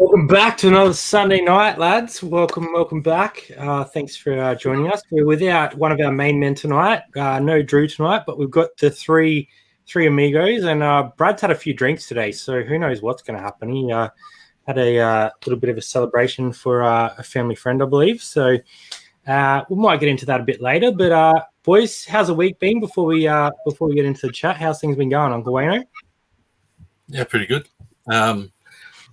Welcome back to another Sunday night, lads. Welcome back. Thanks for joining us. We're without one of our main men tonight. No Drew tonight, but we've got the three amigos, and Brad's had a few drinks today, so who knows what's going to happen. He had a little bit of a celebration for a family friend, I believe. So we might get into that a bit later. But boys, how's the week been before we get into the chat? How's things been going, Uncle Wayno? Yeah, pretty good.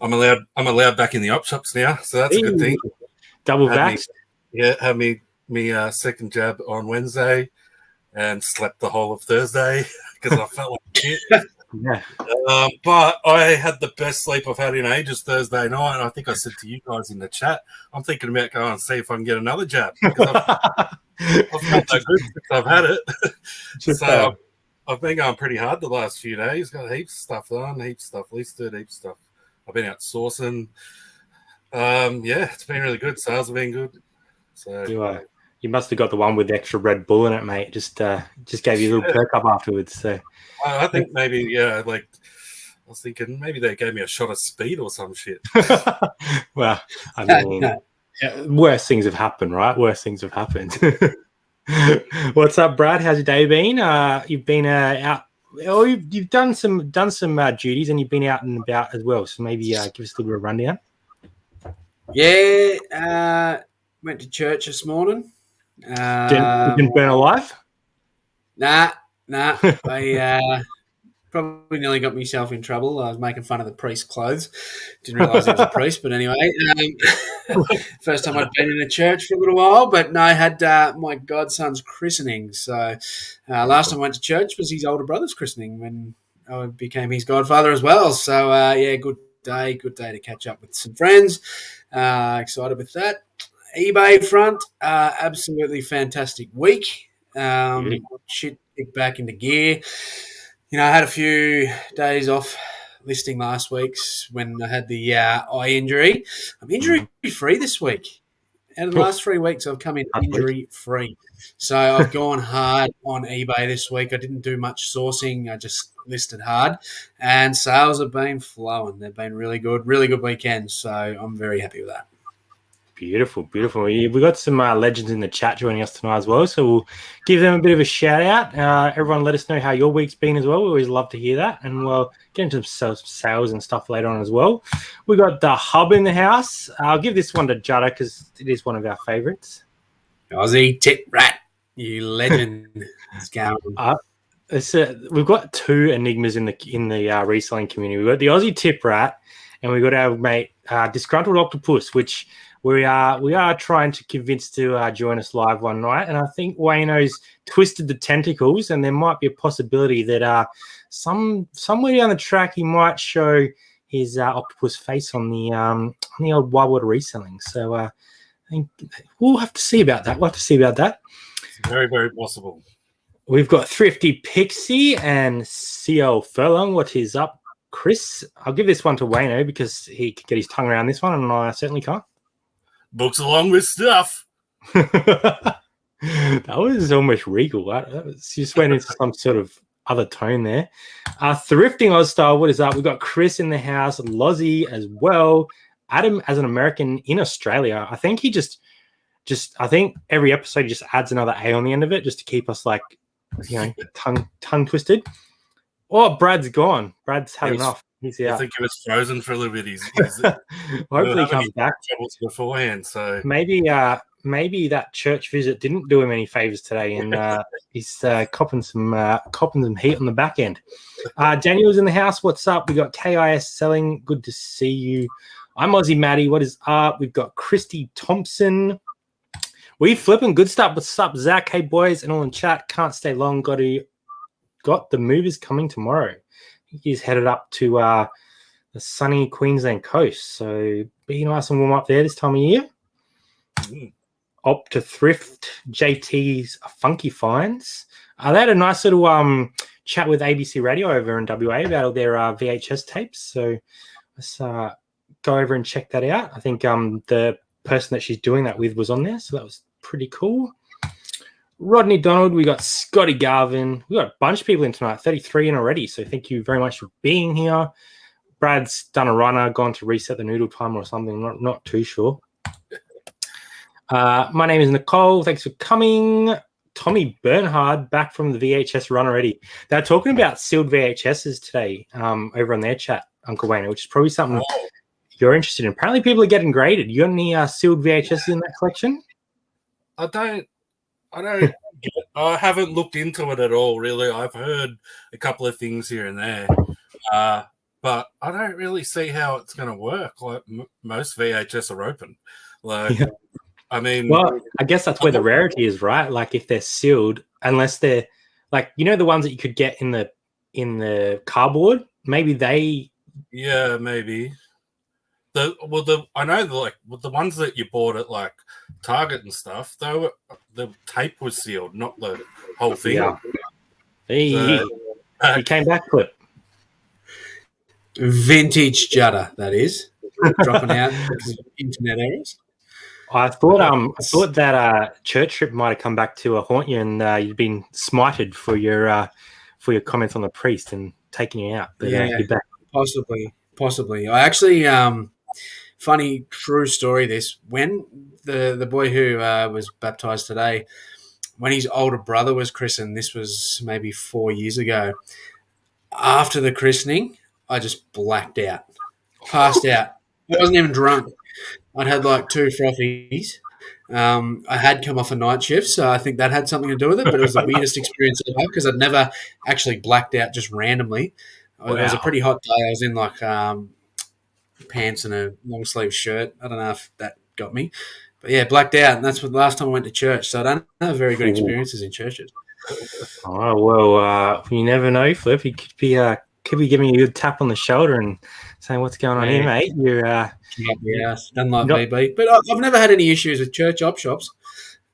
I'm allowed back in the op shops now, so that's a good thing. Double vaxxed. Had me second jab on Wednesday and slept the whole of Thursday because I felt like shit. Yeah. But I had the best sleep I've had in ages Thursday night. And I think I said to you guys in the chat, I'm thinking about going and see if I can get another jab because I've felt so good since I've had it. So I've been going pretty hard the last few days. Got heaps of stuff done, heaps of stuff listed, heaps of stuff. I've been out sourcing. It's been really good. Sales have been good. So you must have got the one with the extra Red Bull in it, mate. Just gave you a little perk up afterwards. So I think maybe, I was thinking maybe they gave me a shot of speed or some shit. Well, I mean, worse things have happened, right? Worse things have happened. What's up, Brad? How's your day been? You've been out. Oh, you've done some duties, and you've been out and about as well. So maybe give us a little bit of a rundown. Yeah, went to church this morning. You didn't burn alive? Nah. I probably nearly got myself in trouble. I was making fun of the priest's clothes. Didn't realise he was a priest, but anyway. First time I'd been in a church for a little while, but no, I had my godson's christening. So last time I went to church was his older brother's christening when I became his godfather as well. So, good day to catch up with some friends. Excited with that. eBay front, absolutely fantastic week. Shit kicked back into gear. I had a few days off listing last week's when I had the eye injury. I'm injury-free this week. Out of the last 3 weeks, I've come in injury-free. So I've gone hard on eBay this week. I didn't do much sourcing. I just listed hard. And sales have been flowing. They've been really good weekend. So I'm very happy with that. Beautiful. We've got some legends in the chat joining us tonight as well, so we'll give them a bit of a shout out. Everyone let us know how your week's been as well. We always love to hear that, and we'll get into some sales and stuff later on as well. We got the Hub in the house. I'll give this one to Judder because it is one of our favourites. Aussie Tip Rat, you legend. It's going. We've got two enigmas in the reselling community. We've got the Aussie Tip Rat, and we've got our mate Disgruntled Octopus, which we are trying to convince to join us live one night. And I think Wayno's twisted the tentacles, and there might be a possibility that somewhere down the track he might show his octopus face on the old Wide World of Reselling. So I think we'll have to see about that. It's very, very possible. We've got Thrifty Pixie and CL Furlong. What is up, Chris? I'll give this one to Wayno because he could get his tongue around this one, and I certainly can't. Books along with stuff. That was almost regal. Just went into some sort of other tone there. Thrifting Oz style. What is up? We've got Chris in the house, Lozzie as well. Adam as an American in Australia. I think he just I think every episode he just adds another A on the end of it just to keep us tongue twisted. Oh, Brad's gone. Brad's had enough. He's out. I think he was frozen for a little bit. Hopefully he comes back. Troubles beforehand, so maybe that church visit didn't do him any favors today, and he's copping some heat on the back end. Daniel's in the house. What's up? We got KIS Selling. Good to see you. I'm Aussie Maddie. What is up? We've got Christy Thompson. We flipping good stuff. What's up, Zach? Hey boys, and all in chat. Can't stay long. Got the movers coming tomorrow. He's headed up to the sunny Queensland coast. So be nice and warm up there this time of year. Op to Thrift, JT's Funky Finds. They had a nice little chat with ABC Radio over in WA about all their VHS tapes. So let's go over and check that out. I think the person that she's doing that with was on there. So that was pretty cool. Rodney Donald, we got Scotty Garvin. We got a bunch of people in tonight, 33 in already. So thank you very much for being here. Brad's done a runner, gone to reset the noodle timer or something. Not too sure. My name is Nicole. Thanks for coming. Tommy Bernhard back from the VHS run already. They're talking about sealed VHSs today over on their chat, Uncle Wayne, which is probably something you're interested in. Apparently people are getting graded. You got any sealed VHSs in that collection? I haven't looked into it at all, really. I've heard a couple of things here and there, but I don't really see how it's going to work. Like most VHS are open. Like, yeah. I mean, well, I guess that's where the rarity is, right? Like if they're sealed, unless they're like, you know, the ones that you could get in the cardboard, maybe they. Yeah, maybe. I know the ones that you bought at like Target and stuff, the tape was sealed, not the whole thing. Yeah. He came back to it. Vintage Judder, that is. Dropping out because of internet errors. I thought that church trip might have come back to haunt you, and you'd been smited for your comments on the priest and taking you out. But yeah, you're back. Possibly. I actually, funny true story. This when the boy who was baptized today, when his older brother was christened, this was maybe 4 years ago. After the christening, I just blacked out, passed out. I wasn't even drunk. I'd had like 2 frothies. I had come off a night shift, so I think that had something to do with it. But it was the weirdest experience I've had because I'd never actually blacked out just randomly. Wow. It was a pretty hot day. I was in like pants and a long sleeve shirt. I don't know if that got me, but yeah, blacked out. And that's the last time I went to church. So I don't have very good experiences in churches. Oh well, you never know, Flip. He could be giving you a tap on the shoulder and saying, "What's going on here, mate?" You're done like me, B. But I've never had any issues with church op shops.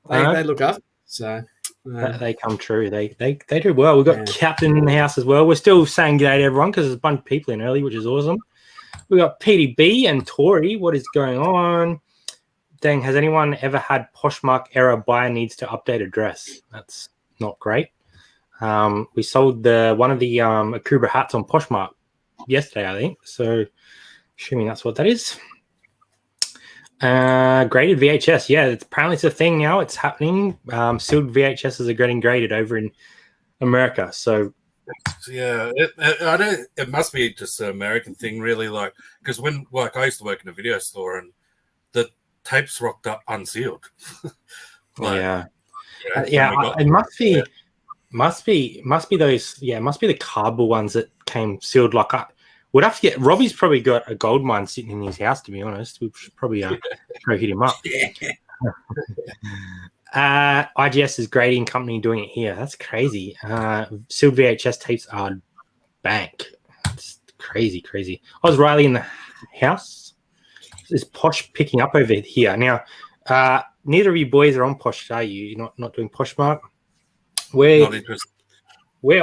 They look up, so they come true. They do well. We've got Captain in the house as well. We're still saying g'day to everyone because there's a bunch of people in early, which is awesome. We got PDB and Tori. What is going on? Dang, has anyone ever had Poshmark error? Buyer needs to update address. That's not great. We sold one of the Akubra hats on Poshmark yesterday, I think. So, assuming that's what that is. Graded VHS, yeah, apparently it's a thing now. It's happening. Sealed VHSs are getting graded over in America. So, yeah, it must be just an American thing, really. Like, because I used to work in a video store and the tapes rocked up unsealed. It must be those. Yeah, it must be the cardboard ones that came sealed. Like we'd have to get. Robbie's probably got a gold mine sitting in his house. To be honest, we should probably go hit him up. IGS is grading company doing it here. That's crazy. Sealed VHS tapes are bank. It's crazy. Oz Riley in the house. Is Posh picking up over here now? Neither of you boys are on Posh, are you? You're not doing Poshmark. We're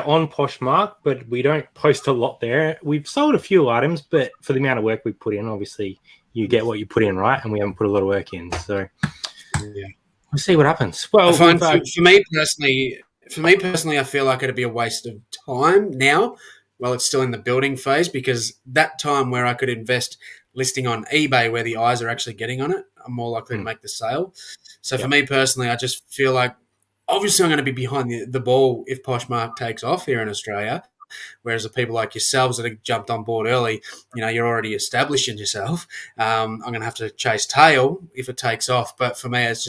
on Poshmark, but we don't post a lot there. We've sold a few items, but for the amount of work we put in, obviously you get what you put in, right? And we haven't put a lot of work in, so we'll see what happens. Well, I find for me personally, I feel like it'd be a waste of time now while it's still in the building phase, because that time where I could invest listing on eBay where the eyes are actually getting on it, I'm more likely to make the sale. So for me personally, I just feel like obviously I'm going to be behind the ball if Poshmark takes off here in Australia, whereas the people like yourselves that have jumped on board early, you're already establishing yourself. I'm going to have to chase tail if it takes off. But for me, it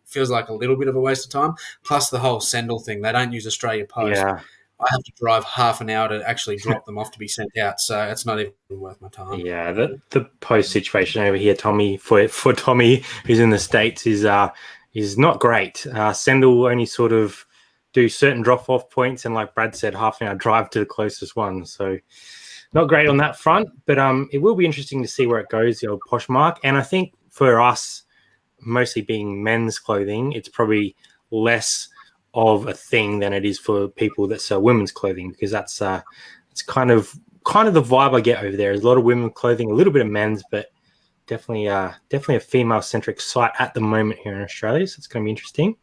feels like a little bit of a waste of time. Plus the whole Sendle thing. They don't use Australia Post. Yeah. I have to drive half an hour to actually drop them off to be sent out. So it's not even worth my time. Yeah, the post situation over here, Tommy, for Tommy, who's in the States, is not great. Sendle only sort of do certain drop-off points, and like Brad said, half an hour drive to the closest one. So not great on that front, but it will be interesting to see where it goes, the old Poshmark. And I think for us, mostly being men's clothing, it's probably less of a thing than it is for people that sell women's clothing, because that's it's kind of the vibe I get over there. There's a lot of women's clothing, a little bit of men's, but definitely a female-centric site at the moment here in Australia. So it's going to be interesting.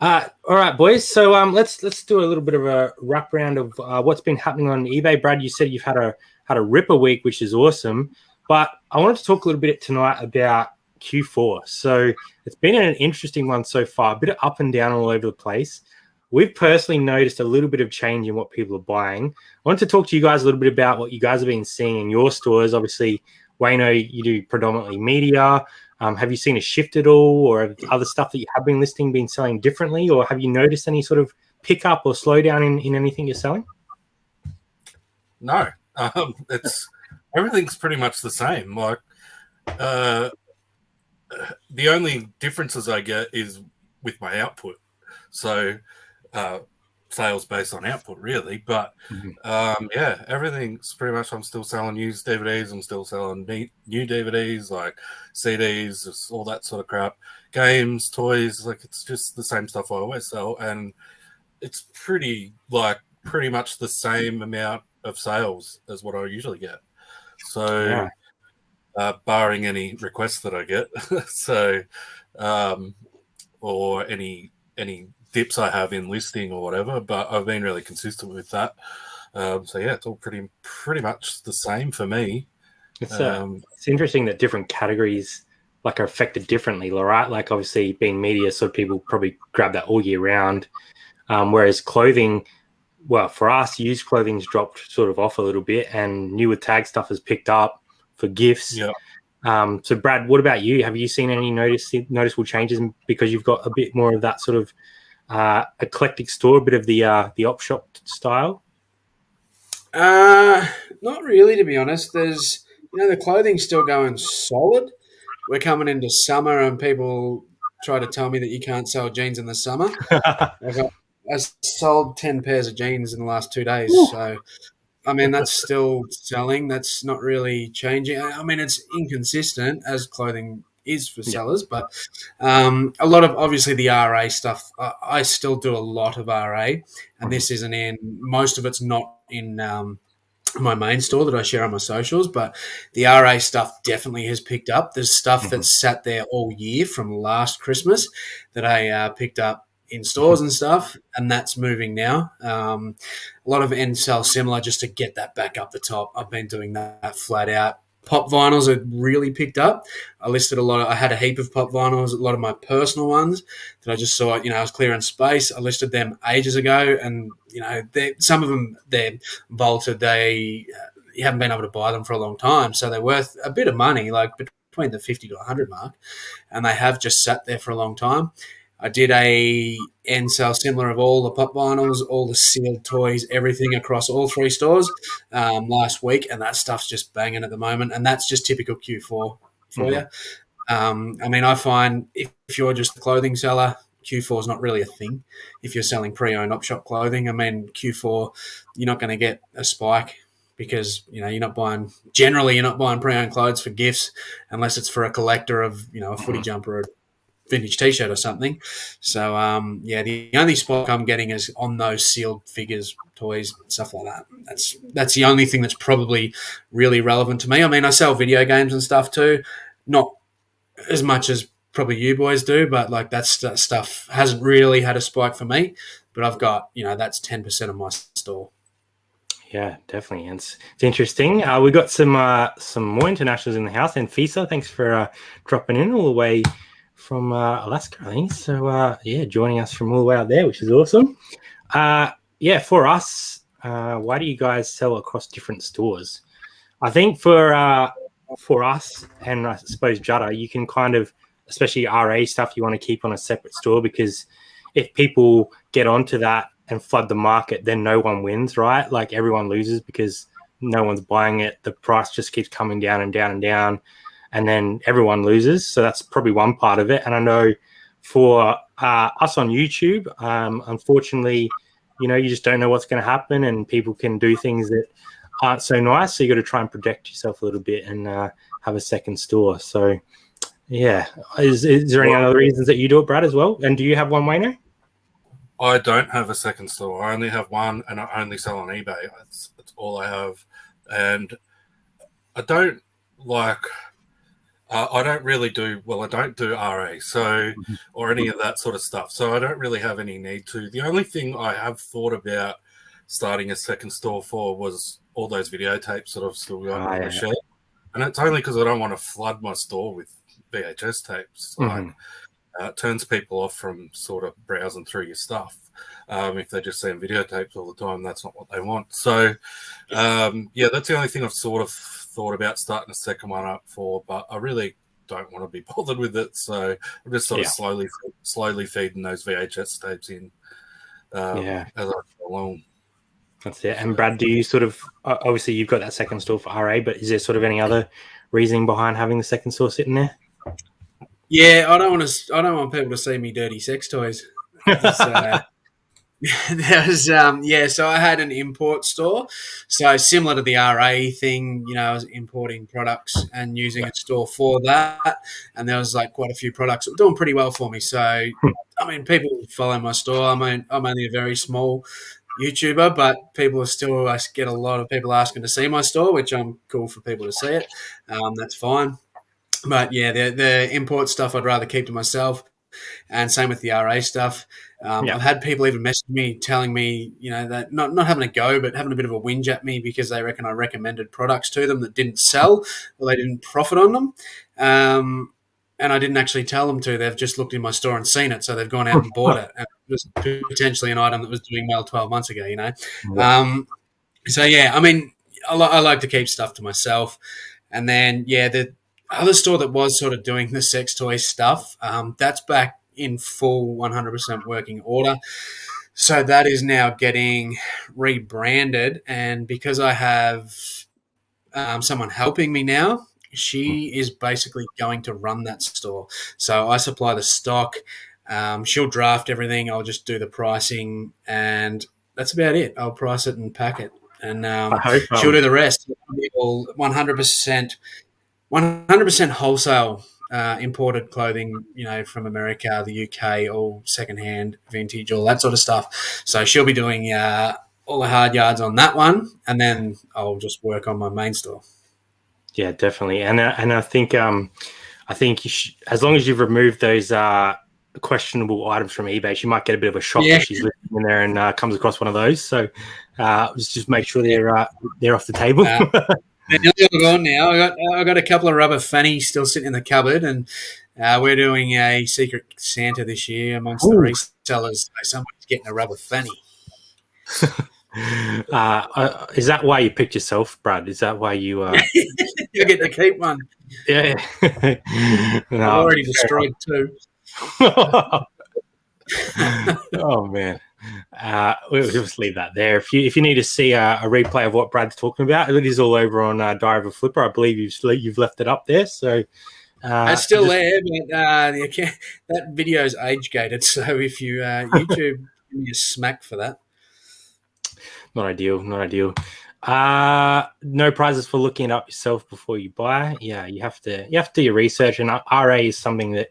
All right, boys. So let's do a little bit of a wrap round of what's been happening on eBay. Brad, you said you've had had a ripper week, which is awesome. But I wanted to talk a little bit tonight about Q4. So it's been an interesting one so far, a bit of up and down all over the place. We've personally noticed a little bit of change in what people are buying. I wanted to talk to you guys a little bit about what you guys have been seeing in your stores. Obviously, Wayno, you do predominantly media. Have you seen a shift at all, or other stuff that you have been listing been selling differently, or have you noticed any sort of pickup or slowdown in anything you're selling? No, it's everything's pretty much the same. Like the only differences I get is with my output. So sales based on output, really. But yeah, everything's pretty much. I'm still selling used DVDs. I'm still selling new DVDs, like CDs, just all that sort of crap. Games, toys, like it's just the same stuff I always sell, and it's pretty much the same amount of sales as what I usually get. So, barring any requests that I get, so or any dips I have in listing or whatever, but I've been really consistent with that. So yeah, it's all pretty much the same for me. It's interesting that different categories are affected differently, right? Like obviously being media, so people probably grab that all year round. Whereas clothing, well, for us, used clothing's dropped sort of off a little bit, and new with tag stuff has picked up for gifts. Yeah. So Brad, what about you? Have you seen any noticeable changes because you've got a bit more of that sort of eclectic store, a bit of the op shop style? Not really, to be honest. There's, the clothing's still going solid. We're coming into summer, and people try to tell me that you can't sell jeans in the summer. I sold 10 pairs of jeans in the last 2 days. Ooh. So, I mean, that's still selling. That's not really changing. I mean, it's inconsistent as clothing is for sellers, but a lot of, obviously, the RA stuff, I still do a lot of RA, and this isn't in, most of it's not in my main store that I share on my socials, but the RA stuff definitely has picked up. There's stuff that's sat there all year from last Christmas that I picked up in stores and stuff, and that's moving now. A lot of end sell similar just to get that back up the top. I've been doing that flat out. Pop vinyls are really picked up. I listed I had a heap of pop vinyls, a lot of my personal ones that I just saw, I was clearing space. I listed them ages ago, and, some of them, they're vaulted. You haven't been able to buy them for a long time, so they're worth a bit of money, like between the 50 to 100 mark, and they have just sat there for a long time. I did a end sale similar of all the pop vinyls, all the sealed toys, everything across all 3 stores last week, and that stuff's just banging at the moment, and that's just typical Q4 for you. I mean, I find if you're just a clothing seller, Q4 is not really a thing. If you're selling pre-owned op-shop clothing, I mean, Q4, you're not going to get a spike because, you're not buying pre-owned clothes for gifts unless it's for a collector of, a footy jumper or a vintage T-shirt or something. So, the only spike I'm getting is on those sealed figures, toys, stuff like that. That's the only thing that's probably really relevant to me. I mean, I sell video games and stuff too, not as much as probably you boys do, but that stuff hasn't really had a spike for me. But I've got, that's 10% of my store. Yeah, definitely. And it's interesting. We've got some more internationals in the house. And Fisa, thanks for dropping in all the way from Alaska, I think. So, joining us from all the way out there, which is awesome. For us, why do you guys sell across different stores? I think for us, and I suppose Jutta, you can kind of, especially RA stuff, you want to keep on a separate store, because if people get onto that and flood the market, then no one wins, right? Like everyone loses because no one's buying it. The price just keeps coming down and down and down, and then everyone loses. So that's probably one part of it. And I know for us on YouTube, unfortunately, you just don't know what's going to happen, and people can do things that aren't so nice. So you got to try and protect yourself a little bit and have a second store. So, yeah. Is there any other reasons that you do it, Brad, as well? And do you have one, Wayno? I don't have a second store. I only have one, and I only sell on eBay. That's all I have. And I don't I don't really do, I don't do RA, so, or any of that sort of stuff. So I don't really have any need to. The only thing I have thought about starting a second store for was all those videotapes that I've still got Oh, on my shelf. And it's only because I don't want to flood my store with VHS tapes. Like, it turns people off from sort of browsing through your stuff. If they're just seeing videotapes all the time, that's not what they want. So, that's the only thing I've sort of thought about starting a second one up for, but I really don't want to be bothered with it. So I'm just sort of slowly feeding those VHS tapes in as I go along. That's it. And Brad, do you sort of, obviously you've got that second store for RA, but is there sort of any other reasoning behind having the second store sitting there? Yeah, I don't want people to see me dirty sex toys. So I had an import store. So similar to the RA thing, I was importing products and using a store for that. And there was like quite a few products that were doing pretty well for me. So, I mean, people follow my store. I mean, I'm only a very small YouTuber, but I get a lot of people asking to see my store, which I'm cool for people to see it. That's fine. But yeah, the import stuff I'd rather keep to myself. And same with the RA stuff. I've had people even message me telling me, that not having a go, but having a bit of a whinge at me because they reckon I recommended products to them that didn't sell or they didn't profit on them. And I didn't actually tell them to. They've just looked in my store and seen it. So they've gone out and bought it. And it was potentially an item that was doing well 12 months ago, So, yeah, I mean, I like to keep stuff to myself. And then, the other store that was sort of doing the sex toy stuff, that's back in full 100% working order. So that is now getting rebranded. And because I have someone helping me now, she is basically going to run that store. So I supply the stock. She'll draft everything. I'll just do the pricing. And that's about it. I'll price it and pack it. And she'll do the rest. It'll be all 100% wholesale imported clothing, from America, the UK, all secondhand, vintage, all that sort of stuff. So she'll be doing all the hard yards on that one, and then I'll just work on my main store. Yeah, definitely. And I think as long as you've removed those questionable items from eBay, she might get a bit of a shock if she's listening in there and comes across one of those. So just make sure they're off the table. They're nearly all gone now. I got a couple of rubber fannies still sitting in the cupboard, and we're doing a Secret Santa this year amongst the resellers. So somebody's getting a rubber fanny. Is that why you picked yourself, Brad? Is that why you? You get to keep one. Yeah. I've already destroyed two. Oh man. We'll just leave that there. If you need to see a replay of what Brad's talking about, it is all over on Diary of a Flipper. I believe you've left it up there. So it's still there, but that video is age gated. So if you YouTube, give me a smack for that. Not ideal. No prizes for looking it up yourself before you buy. Yeah, you have to do your research, and RA is something that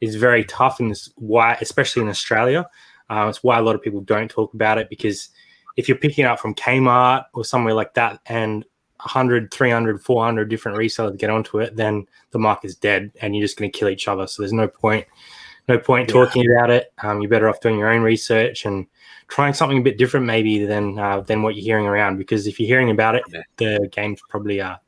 is very tough, and why, especially in Australia. It's why a lot of people don't talk about it, because if you're picking it up from Kmart or somewhere like that and 100, 300, 400 different resellers get onto it, then the market's dead and you're just going to kill each other. So there's no point talking about it. You're better off doing your own research and trying something a bit different maybe than what you're hearing around, because if you're hearing about it, the game's probably up.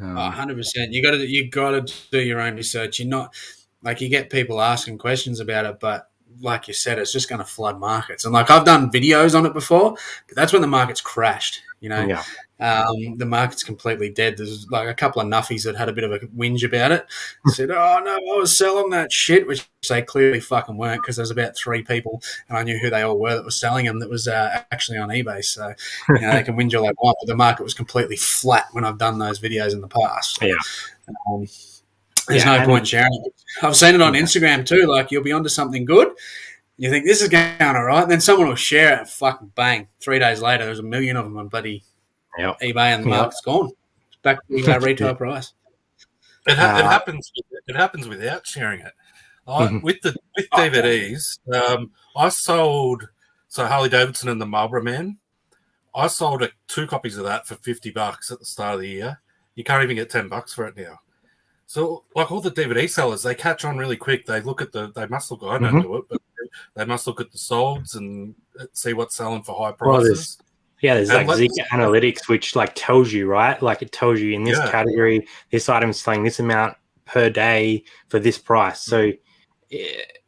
100%. You got to do your own research. You're not like, you get people asking questions about it, but like you said, it's just going to flood markets. And like, I've done videos on it before, but that's when the market's crashed. The market's completely dead. There's like a couple of nuffies that had a bit of a whinge about it. Said, "Oh no, I was selling that shit," which they clearly fucking weren't, because there's about 3 people, and I knew who they all were that was selling them. That was actually on eBay. So they can whinge all they want, but the market was completely flat when I've done those videos in the past. There's no point sharing it. I've seen it on Instagram too. Like, you'll be onto something good. You think this is going all right, and then someone will share it and fucking bang. 3 days later, there's 1 million of them on bloody eBay, and the market's gone. It's back to our retail price. It happens. It happens without sharing it. With DVDs, I sold Harley Davidson and the Marlboro Man. I sold 2 copies of that for $50 at the start of the year. You can't even get $10 for it now. So, like, all the DVD sellers, they catch on really quick. They look at I don't do it, but they must look at the solds and see what's selling for high prices. Yeah, there's And like Zik Analytics, which like tells you, right? Like it tells you in this category, this item's selling this amount per day for this price. So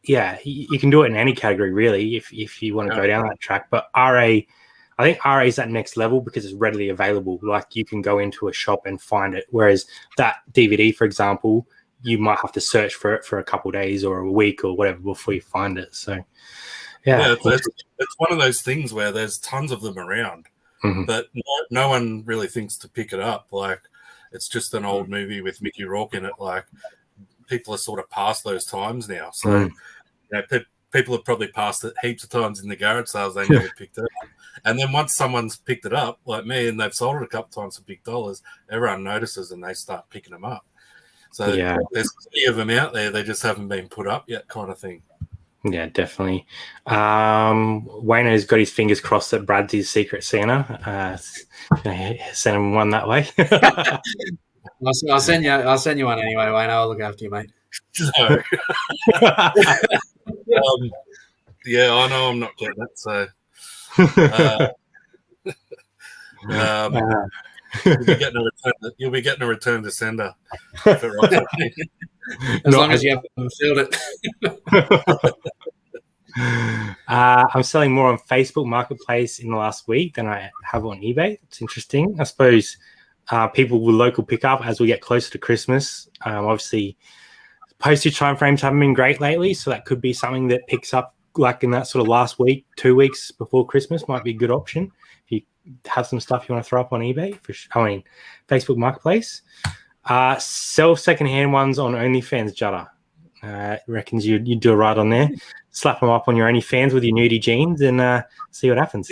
yeah, you can do it in any category really if you want to go down that track. But RA, I think RA is that next level because it's readily available. Like you can go into a shop and find it. Whereas that DVD, for example, you might have to search for it for a couple of days or a week or whatever before you find it. So it's one of those things where there's tons of them around, but no one really thinks to pick it up. Like it's just an old movie with Mickey Rourke in it. Like people are sort of past those times now. So you know, people have probably passed it heaps of times in the garage sales. They never picked it up. And then once someone's picked it up, like me, and they've sold it a couple times for big dollars, everyone notices and they start picking them up. So there's plenty of them out there. They just haven't been put up yet, kind of thing. Yeah, definitely. Wayno's got his fingers crossed that Brad's his secret Santa. Send him one that way. I'll send you one anyway, Wayno. I'll look after you, mate. So, yeah, I know I'm not getting it. So you'll be getting a return to sender. As long as you haven't filled it. I'm selling more on Facebook Marketplace in the last week than I have on eBay. It's interesting. I suppose people with local pickup as we get closer to Christmas. Obviously, postage time frames haven't been great lately, so that could be something that picks up like in that sort of last week, 2 weeks before Christmas might be a good option. If you have some stuff you want to throw up on eBay, Facebook Marketplace. Sell secondhand ones on OnlyFans, Judder. Reckons you do it right on there. Slap them up on your OnlyFans with your nudie jeans and see what happens.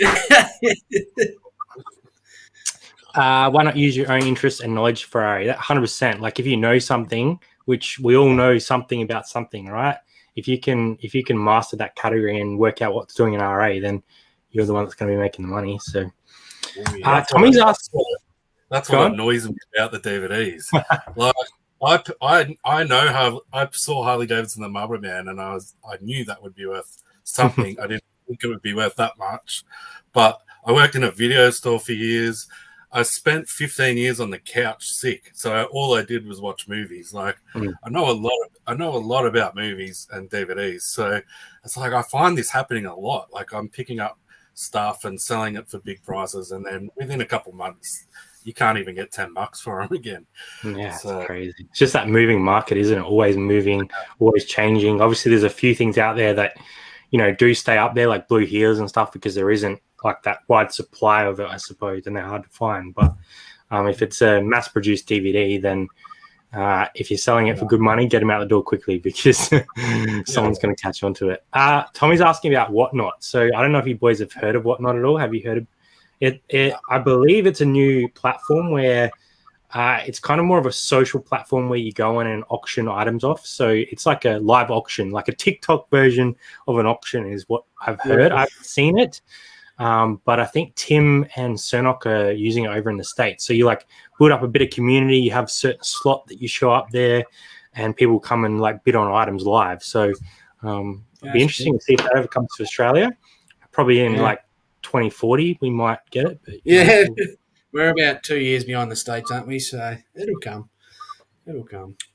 Why not use your own interest and knowledge for RA? That 100%. Like if you know something, which we all know something about something, right? If you can master that category and work out what's doing in RA, then you're the one that's going to be making the money. So, Tommy's asked. That's what annoys me about the DVDs. Like I know how I saw Harley Davidson the Marlboro Man, and I knew that would be worth something. I didn't think it would be worth that much, but I worked in a video store for years. I spent 15 years on the couch sick, so all I did was watch movies. Like I know a lot about movies and DVDs, so it's like I find this happening a lot. Like I'm picking up stuff and selling it for big prices, and then within a couple months, you can't even get $10 for them again. Yeah, so, it's crazy. It's just that moving market, isn't it? Always moving, always changing. Obviously, there's a few things out there that do stay up there, like blue heels and stuff, because there isn't like that wide supply of it, I suppose, and they're hard to find. But if it's a mass-produced DVD, then if you're selling it for good money, get them out the door quickly because someone's going to catch on to it. Tommy's asking about Whatnot. So I don't know if you boys have heard of Whatnot at all. Have you heard of it? I believe it's a new platform where it's kind of more of a social platform where you go in and auction items off. So it's like a live auction, like a TikTok version of an auction is what I've heard. I haven't seen it. But I think Tim and Cernok are using it over in the States. So you like build up a bit of community, you have a certain slot that you show up there and people come and like bid on items live. So it'd be interesting to see if that ever comes to Australia. Probably in like 2040 we might get it. But, we're about 2 years behind the States, aren't we? So it'll come.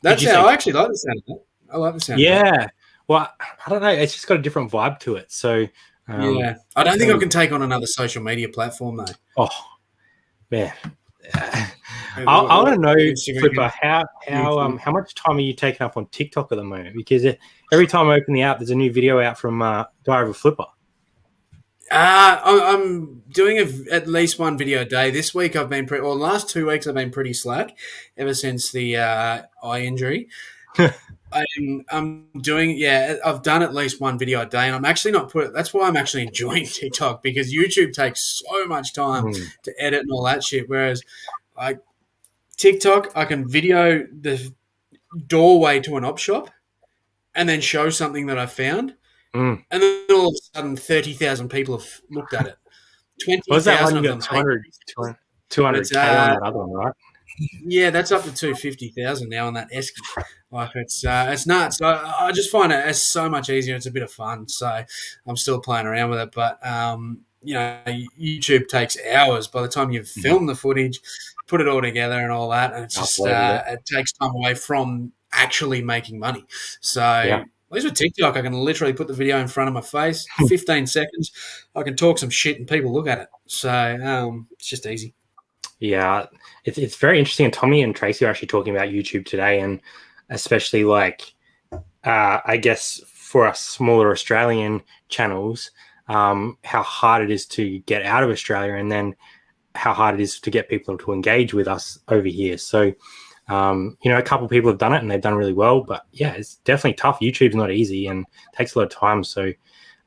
That's how I actually like the sound of that. I like the sound of that. Well, I don't know. It's just got a different vibe to it. So I don't think I can take on another social media platform though. Oh, man. I want to know, Flipper, how much time are you taking up on TikTok at the moment? Because every time I open the app, there's a new video out from Diary of a Flipper. I'm doing at least one video a day. This week I've been the last 2 weeks I've been pretty slack ever since the eye injury. I'm doing, I've done at least one video a day, and I'm actually that's why I'm actually enjoying TikTok, because YouTube takes so much time to edit and all that shit. Whereas, like TikTok, I can video the doorway to an op shop and then show something that I found. And then all of a sudden 30,000 people have looked at it. 20,000 of them. 200K on that other one, right? Yeah, that's up to 250,000 now on that Esky. Like it's nuts. I just find it's so much easier. It's a bit of fun, so I'm still playing around with it. But YouTube takes hours by the time you've filmed the footage, put it all together and all that, and it's just it takes time away from actually making money. So at least with TikTok, I can literally put the video in front of my face, 15 seconds, I can talk some shit and people look at it. So it's just easy. Yeah, it's very interesting. And Tommy and Tracy are actually talking about YouTube today, and especially like I guess for us smaller Australian channels, how hard it is to get out of Australia, and then how hard it is to get people to engage with us over here. So, a couple of people have done it and they've done really well, but yeah, it's definitely tough. YouTube's not easy and takes a lot of time. So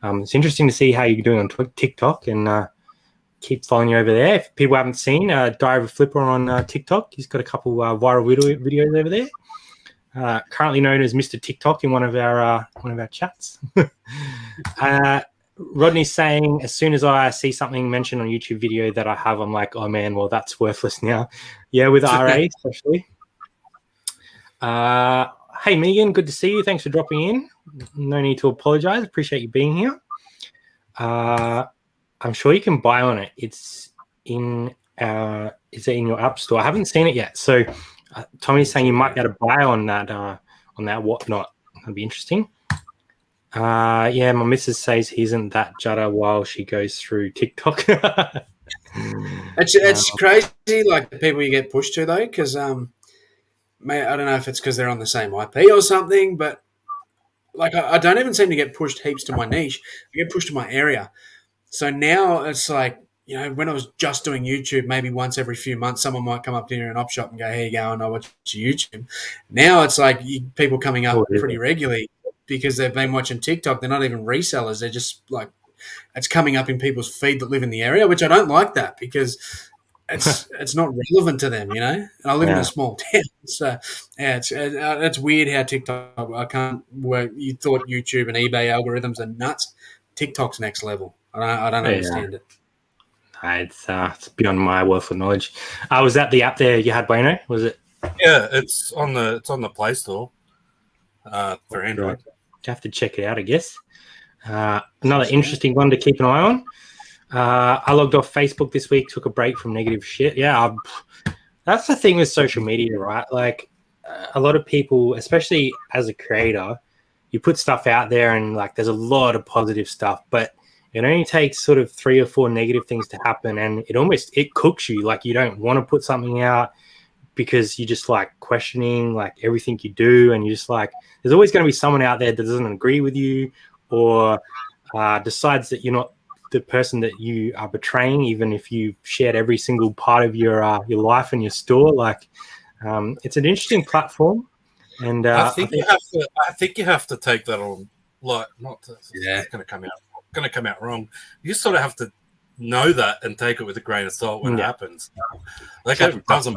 it's interesting to see how you're doing on TikTok, and keep following you over there. If people haven't seen Diary of a Flipper on TikTok, he's got a couple viral videos over there. Currently known as Mr. TikTok in one of our chats. Rodney's saying, as soon as I see something mentioned on YouTube video that I have, I'm like, oh man, well that's worthless now. Yeah, with RA especially. Hey Megan, good to see you. Thanks for dropping in. No need to apologize. Appreciate you being here. I'm sure you can buy on it. It's in is it in your app store? I haven't seen it yet. So Tommy's saying you might be able to buy on that whatnot. That'd be interesting. My missus says he isn't that judder while she goes through TikTok. It's crazy, like the people you get pushed to though, because I don't know if it's because they're on the same IP or something, but like I don't even seem to get pushed heaps to my niche. I get pushed to my area. So now it's like, when I was just doing YouTube, maybe once every few months, someone might come up to you in an op shop and go, "Here you go, and I watch your YouTube." Now it's like people coming up pretty regularly because they've been watching TikTok. They're not even resellers. They're just like, it's coming up in people's feed that live in the area, which I don't like that because it's not relevant to them, And I live in a small town. So, it's weird how TikTok, I can't work. You thought YouTube and eBay algorithms are nuts. TikTok's next level. I don't understand it. It's beyond my wealth of knowledge. Was that the app there you had, Bueno? Was it? Yeah, it's on the Play Store for Android. You have to check it out, I guess. Another interesting one to keep an eye on. I logged off Facebook this week, took a break from negative shit. Yeah, that's the thing with social media, right? Like a lot of people, especially as a creator, you put stuff out there and like there's a lot of positive stuff, but it only takes sort of 3 or 4 negative things to happen, and it cooks you. Like you don't want to put something out because you're just like questioning like everything you do, and you're just like, there's always going to be someone out there that doesn't agree with you or decides that you're not the person that you are portraying, even if you shared every single part of your life and your store. Like it's an interesting platform, and I think you have to take that on. Like, it's going to come out wrong. You sort of have to know that and take it with a grain of salt when it happens. Like it doesn't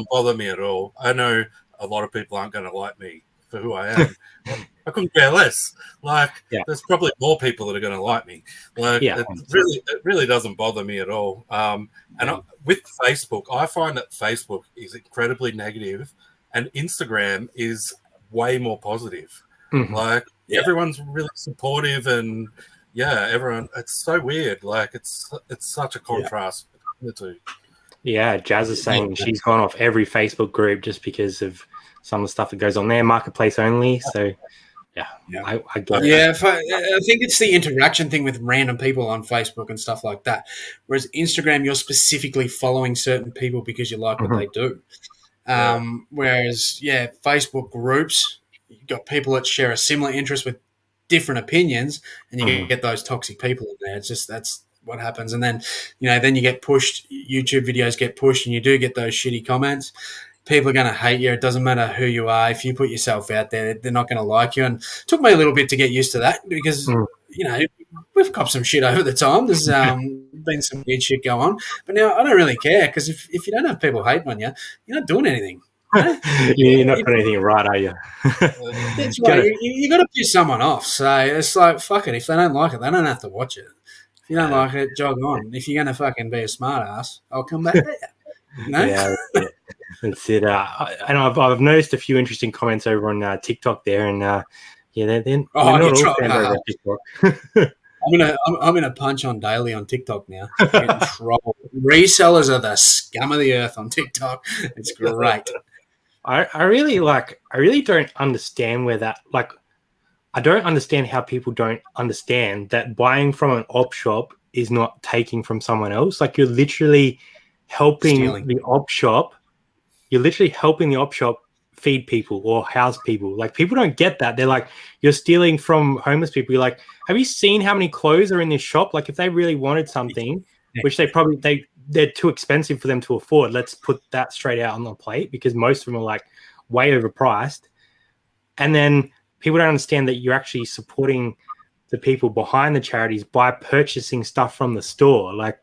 bother me at all. I know a lot of people aren't going to like me for who I am. I couldn't care less. Like there's probably more people that are going to like me. Like it really doesn't bother me at all. With Facebook, I find that Facebook is incredibly negative, and Instagram is way more positive. Mm-hmm. Like everyone's really supportive, and everyone. It's so weird. Like it's such a contrast between the two. Yeah, Jazz is saying she's gone off every Facebook group just because of some of the stuff that goes on there, marketplace only. So, I get it. Yeah, I think it's the interaction thing with random people on Facebook and stuff like that. Whereas Instagram, you're specifically following certain people because you like what they do. Whereas, Facebook groups, you've got people that share a similar interest with different opinions, and you get those toxic people in there. It's just that's what happens. And then, then you get pushed. YouTube videos get pushed, and you do get those shitty comments. People are going to hate you. It doesn't matter who you are. If you put yourself out there, they're not going to like you. And it took me a little bit to get used to that because, we've copped some shit over the time. There's been some weird shit go on. But now I don't really care because if you don't have people hating on you, you're not doing anything. You're not doing anything right, are you? That's right. You got to piss someone off. So it's like, fuck it. If they don't like it, they don't have to watch it. If you don't like it, jog on. If you're going to fucking be a smart ass, I'll come back there. Yeah, that's it. And I've noticed a few interesting comments over on TikTok there, and they're not all fans over TikTok. I'm gonna punch on daily on TikTok now. I get in trouble. Resellers are the scum of the earth on TikTok. It's great. I really don't understand where that, like, I don't understand how people don't understand that buying from an op shop is not taking from someone else. Like, you're literally helping the op shop. You're literally helping the op shop feed people or house people. Like, people don't get that. They're like, you're stealing from homeless people. You're like, have you seen how many clothes are in this shop? Like, if they really wanted something, which they're too expensive for them to afford, let's put that straight out on the plate, because most of them are like way overpriced. And then people don't understand that you're actually supporting the people behind the charities by purchasing stuff from the store. Like,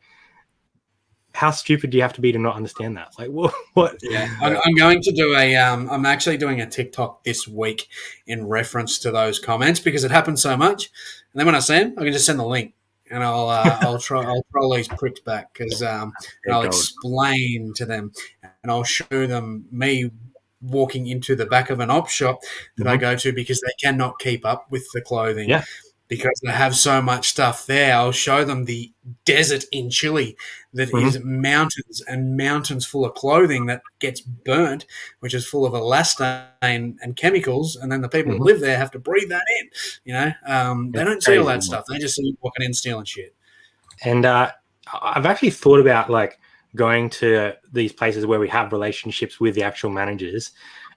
how stupid do you have to be to not understand that? Like, what? Yeah, I'm going to do I'm actually doing a TikTok this week in reference to those comments, because it happens so much. And then when I see them, I can just send the link, and I'll troll these pricks back, because I'll explain to them, and I'll show them me walking into the back of an op shop that I go to, because they cannot keep up with the clothing. Yeah. Because they have so much stuff there. I'll show them the desert in Chile that is mountains and mountains full of clothing that gets burnt, which is full of elastane and chemicals, and then the people who live there have to breathe that in. You know, they don't see all that stuff. They just see you walking in stealing shit. And I've actually thought about, like, going to these places where we have relationships with the actual managers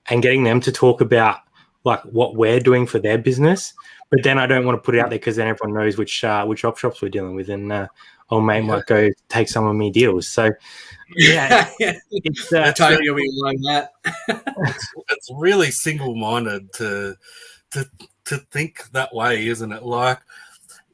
and getting them to talk about, like, what we're doing for their business. But then I don't want to put it out there, because then everyone knows which op shops we're dealing with, and old mate might go take some of me deals. So yeah, it's totally be like that. It's really single-minded to think that way, isn't it? Like,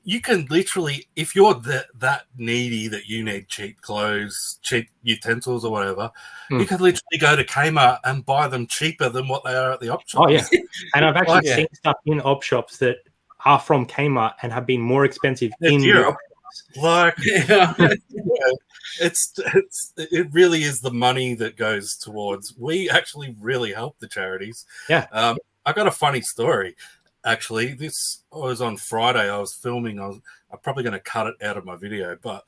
you can literally, if you're that needy that you need cheap clothes, cheap utensils or whatever, you can literally go to Kmart and buy them cheaper than what they are at the op shop. Oh, yeah. And I've actually seen stuff in op shops that are from Kmart and have been more expensive in Europe. Like, it really is the money that goes towards. We actually really help the charities. Yeah. I got a funny story. Actually, this was on Friday. I was filming. I'm probably going to cut it out of my video, but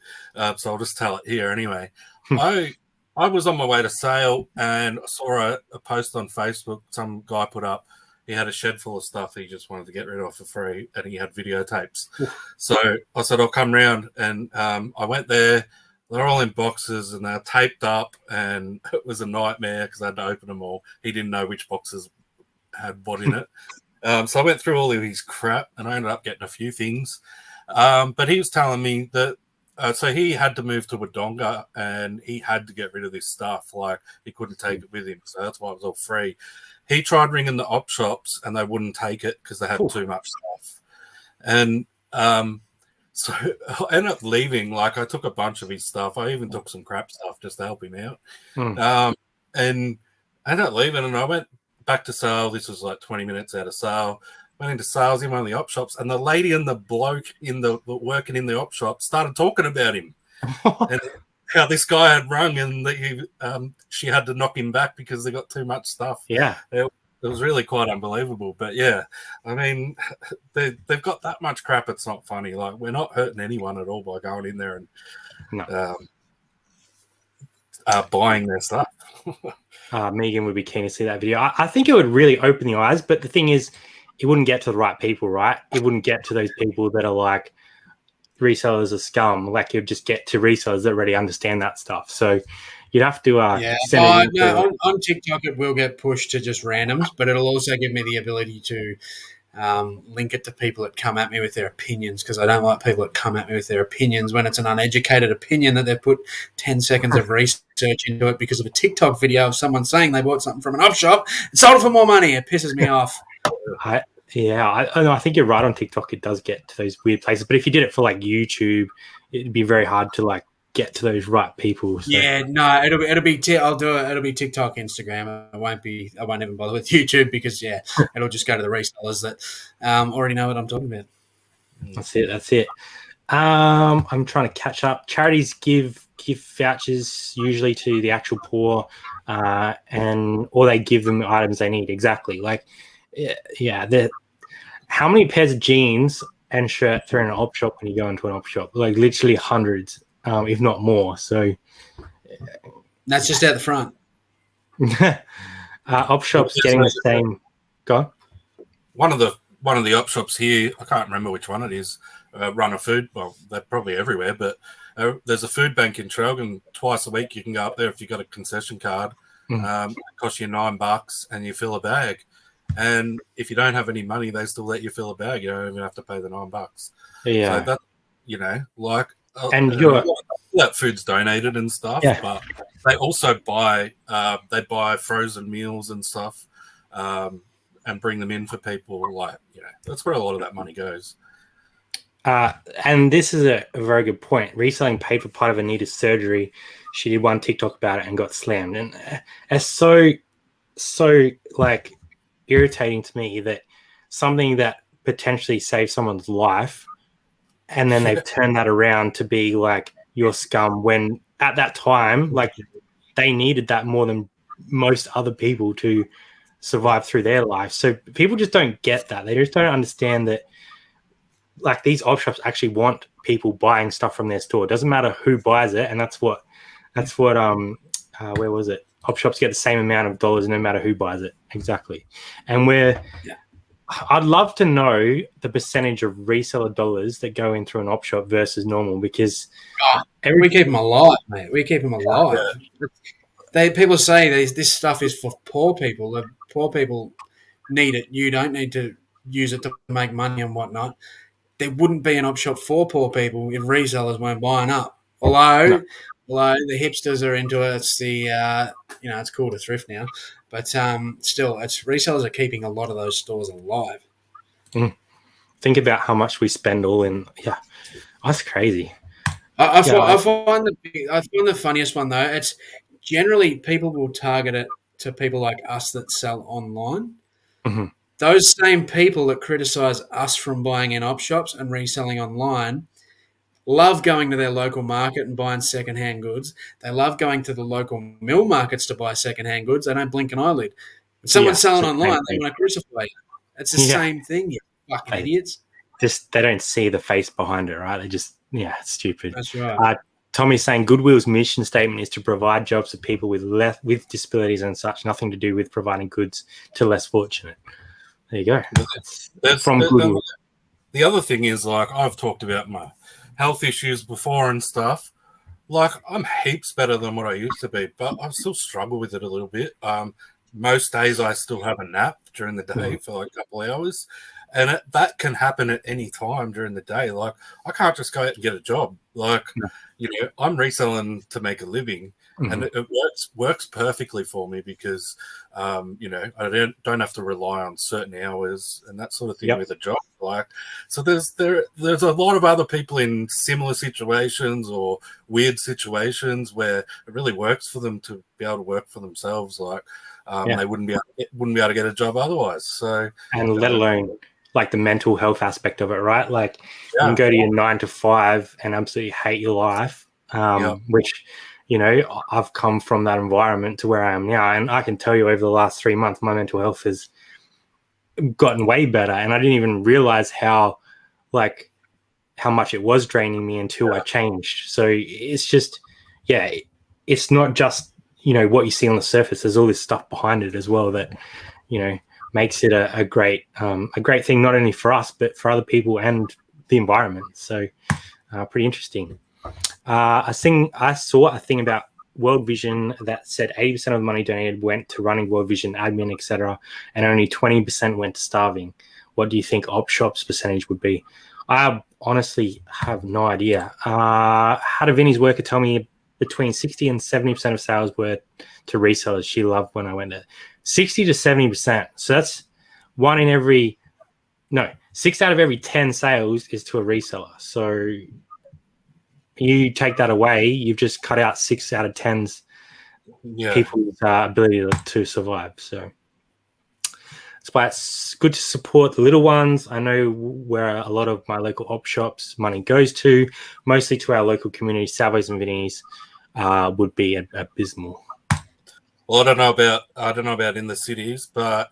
so I'll just tell it here anyway. I was on my way to sale, and I saw a post on Facebook. Some guy put up, he had a shed full of stuff he just wanted to get rid of for free, and he had videotapes. So I said, I'll come round, and I went there. They're all in boxes, and they're taped up, and it was a nightmare because I had to open them all. He didn't know which boxes had what in it. So I went through all of his crap, and I ended up getting a few things. But he was telling me that so he had to move to Wodonga, and he had to get rid of this stuff. Like, he couldn't take it with him, so that's why it was all free. He tried ringing the op shops, and they wouldn't take it because they had too much stuff. And so I ended up leaving. Like, I took a bunch of his stuff. I even took some crap stuff just to help him out. And I ended up leaving, and I went back to sale. This was like 20 minutes out of sale. Went into sales in one of the op shops, and the lady and the bloke working in the op shop started talking about him and how this guy had rung, and she had to knock him back because they got too much stuff. Yeah, it was really quite unbelievable. But yeah, I mean, they've got that much crap. It's not funny. Like, we're not hurting anyone at all by going in there and buying their stuff. Megan would be keen to see that video. I think it would really open the eyes, but the thing is, it wouldn't get to the right people, right? It wouldn't get to those people that are like, resellers are scum. Like, it would just get to resellers that already understand that stuff. So you'd have to send it on TikTok, it will get pushed to just randoms, but it'll also give me the ability to link it to people that come at me with their opinions, because I don't like people that come at me with their opinions when it's an uneducated opinion that they've put 10 seconds of research into it because of a TikTok video of someone saying they bought something from an op shop and sold it for more money. It pisses me off. I think you're right. On TikTok, it does get to those weird places. But if you did it for like YouTube, it'd be very hard to like get to those right people. So. Yeah, no, it'll be. I'll do it. It'll be TikTok, Instagram. I won't even bother with YouTube because it'll just go to the resellers that already know what I'm talking about. That's it. I'm trying to catch up. Charities give vouchers usually to the actual poor, or they give them the items they need. Exactly. Like, yeah. How many pairs of jeans and shirts are in an op shop when you go into an op shop, like literally hundreds, if not more. So That's just out the front. op shops getting the same. Go on. One of the op shops here, I can't remember which one it is, run a food. Well, they're probably everywhere, but there's a food bank in Traralgon. Twice a week you can go up there if you've got a concession card. It costs you $9 and you fill a bag. And if you don't have any money, they still let you fill a bag. You don't even have to pay the $9. Yeah. So that, like, and that food's donated and stuff, yeah. But they also buy frozen meals and stuff, and bring them in for people. Like, that's where a lot of that money goes. And this is a very good point. Reselling paid for part of Anita's surgery. She did one TikTok about it and got slammed. And it's so like irritating to me that something that potentially saves someone's life, and then they've turned that around to be like, you're scum, when at that time, like, they needed that more than most other people to survive through their life. So people just don't get that. They just don't understand that, like, these op shops actually want people buying stuff from their store. It doesn't matter who buys it, and that's what where was it? Op shops get the same amount of dollars no matter who buys it. Exactly. And I'd love to know the percentage of reseller dollars that go in through an op shop versus normal, because we keep them alive, mate. We keep them alive. People say this stuff is for poor people. The poor people need it. You don't need to use it to make money and whatnot. There wouldn't be an op shop for poor people if resellers weren't buying up. Although the hipsters are into it, it's the it's cool to thrift now, but still, it's resellers are keeping a lot of those stores alive. Think about how much we spend all in. Yeah, that's crazy. I find the funniest one though. It's generally people will target it to people like us that sell online. Mm-hmm. Those same people that criticize us from buying in op shops and reselling online love going to their local market and buying secondhand goods. They love going to the local mill markets to buy secondhand goods. They don't blink an eyelid. When someone's selling online, they want to crucify you. It's the same thing, you fucking idiots. Just they don't see the face behind it, right? They just, it's stupid. That's right. Tommy's saying Goodwill's mission statement is to provide jobs to people with disabilities and such, nothing to do with providing goods to less fortunate. There you go. That's from Goodwill. The other thing is, like, I've talked about my health issues before and stuff. Like, I'm heaps better than what I used to be, but I still struggle with it a little bit. Most days I still have a nap during the day for like a couple of hours, and that can happen at any time during the day. Like, I can't just go out and get a job. Like, I'm reselling to make a living, and it works perfectly for me because, I don't have to rely on certain hours and that sort of thing with a job. Like, so there's a lot of other people in similar situations or weird situations where it really works for them to be able to work for themselves. Like, they wouldn't be able to get a job otherwise. So, and let alone like the mental health aspect of it, right? Like, you can go to your 9 to 5 and absolutely hate your life, which, I've come from that environment to where I am now. And I can tell you over the last 3 months, my mental health has gotten way better. And I didn't even realize how much it was draining me until I changed. So it's just, it's not just, what you see on the surface. There's all this stuff behind it as well that, makes it a great thing, not only for us, but for other people and the environment. So pretty interesting. I saw a thing about World Vision that said 80% of the money donated went to running World Vision, admin, etc., and only 20% went to starving. What do you think op shops percentage would be? I honestly have no idea. Had a Vinnie's worker tell me between 60 and 70% of sales were to resellers. She loved when I went there. 60 to 70%. So that's 6 out of every 10 sales is to a reseller. So you take that away, you've just cut out 6 out of 10's people's ability to survive. So that's why it's good to support the little ones. I know where a lot of my local op shops money goes to, mostly to our local community. Salvos and Vinnies would be abysmal. Well, I don't know about in the cities, but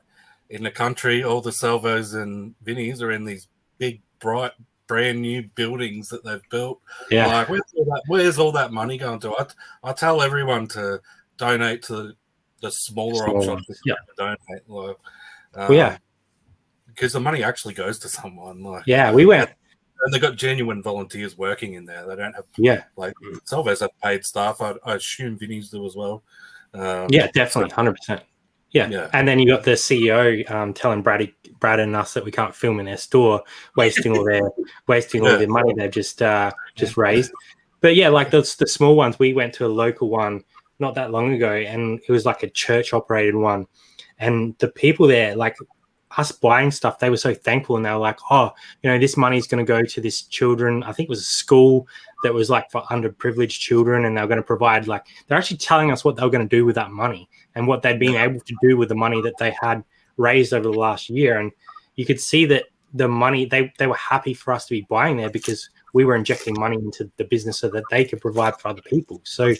in the country, all the Salvos and Vinnies are in these big bright, brand new buildings that they've built. Yeah. Like, where's all that money going to? I tell everyone to donate to the smaller op shops if you can donate. Like, yeah. Because the money actually goes to someone. Like, yeah, we went. And they've got genuine volunteers working in there. They don't have, like, Salvos have paid staff. I assume Vinny's do as well. Yeah, definitely, 100%. Yeah. And then you got the CEO telling Brad and us that we can't film in their store, wasting all their money they've just raised. But yeah, like the small ones, we went to a local one not that long ago, and it was like a church operated one, and the people there, like us buying stuff, they were so thankful, and they were like, oh, this money is going to go to this children. I think it was a school that was like for underprivileged children, and they were going to provide, like, they're actually telling us what they were going to do with that money and what they'd been able to do with the money that they had raised over the last year. And you could see that the money, they were happy for us to be buying there because we were injecting money into the business so that they could provide for other people. So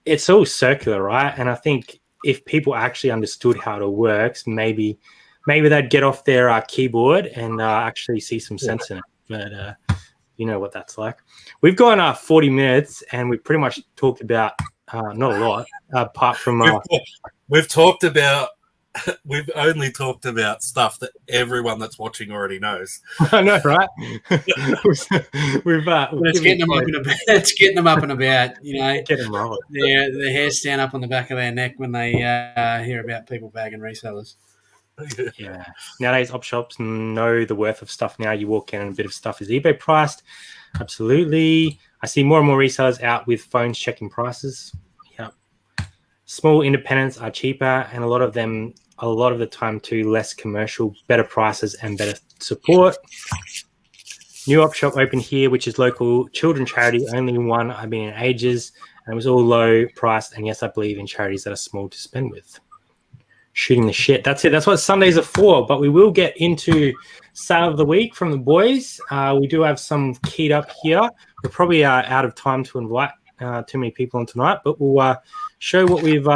it's all circular, right? And I think if people actually understood how it works, maybe they'd get off their keyboard and actually see some sense in it. But you know what that's like. We've gone 40 minutes, and we pretty much talked about not a lot, apart from we've talked about. We've only talked about stuff that everyone that's watching already knows. I know, right? It's getting them up and about. It's getting them up and about. Get them rolling. Their hair stand up on the back of their neck when they hear about people bagging resellers. Yeah. Nowadays, op shops know the worth of stuff now. You walk in and a bit of stuff is eBay priced. Absolutely. I see more and more resellers out with phones checking prices. Yeah. Small independents are cheaper, and a lot of the time too, less commercial, better prices and better support. New op shop opened here, which is local children charity. Only one I've been in ages, and it was all low priced. And yes, I believe in charities that are small to spend with. Shooting the shit. That's it. That's what Sundays are for. But we will get into sale of the week from the boys. We do have some keyed up here. We're probably out of time to invite too many people on tonight, but we'll show what we've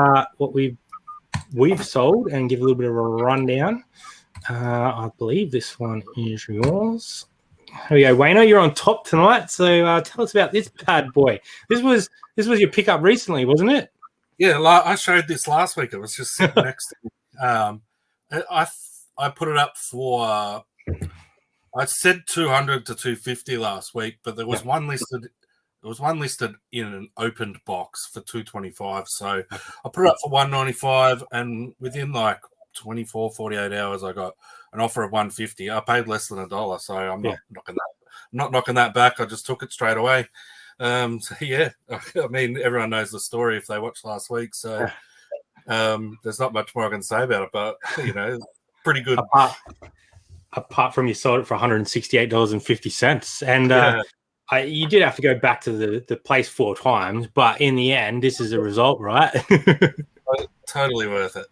sold and give a little bit of a rundown. I believe this one is yours. Here we go, Wayno. You're on top tonight, so tell us about this bad boy. This was your pickup recently, wasn't it? Yeah, I showed this last week. It was just sitting next to me. I put it up for. I said 200 to 250 last week, but there was one listed. There was one listed in an opened box for 225. So I put it up for 195, and within like 24, 48 hours, I got an offer of 150. I paid less than $1, so I'm not knocking that back. I just took it straight away. So yeah, I mean, everyone knows the story if they watched last week. So there's not much more I can say about it, but pretty good. Apart from you sold it for $168.50, and you did have to go back to the place 4 times, but in the end, this is a result, right? Totally worth it.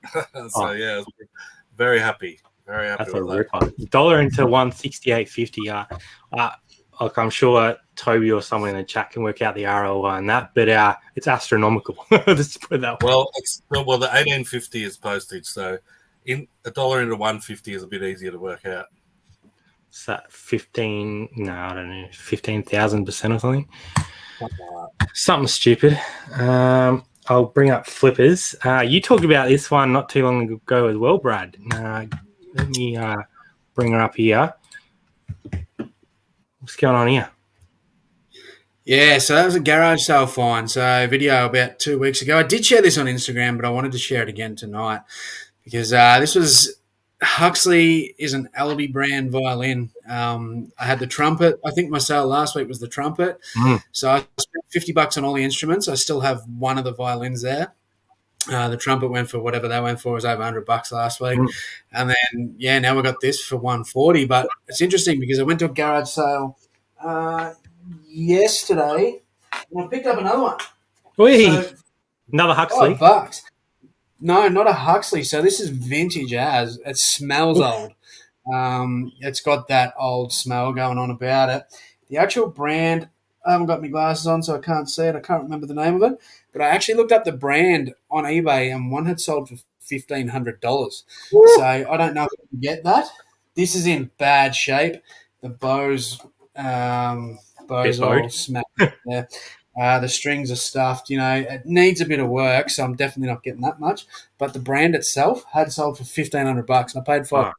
So yeah, very happy. Very happy. That's with a that. $1 into $168.50. Like I'm sure Toby or someone in the chat can work out the ROI on that, but it's astronomical. Let's put it that way. Well, the $18.50 is postage, so in $1 into $150 is a bit easier to work out. Is that 15? No, I don't know, 15,000% or something. Something stupid. I'll bring up flippers. You talked about this one not too long ago as well, Brad. Let me bring her up here. What's going on here? Yeah, so that was a garage sale find. So video about 2 weeks ago. I did share this on Instagram, but I wanted to share it again tonight because this was Huxley is an Albee brand violin. I had the trumpet. I think my sale last week was the trumpet. So I spent $50 on all the instruments. I still have one of the violins there. The trumpet went for whatever that went for. It was over $100 last week. And then, now we got this for $140. But it's interesting because I went to a garage sale yesterday and I picked up another one. So, another Huxley? $5. No, not a Huxley. So this is vintage as. It smells old. It's got that old smell going on about it. The actual brand, I haven't got my glasses on, so I can't see it. I can't remember the name of it. But I actually looked up the brand on eBay, and one had sold for $1,500. So I don't know if you can get that. This is in bad shape. The bows Bit all low. smacked there. The strings are stuffed. It needs a bit of work, so I'm definitely not getting that much. But the brand itself had sold for $1,500, and I paid $5 for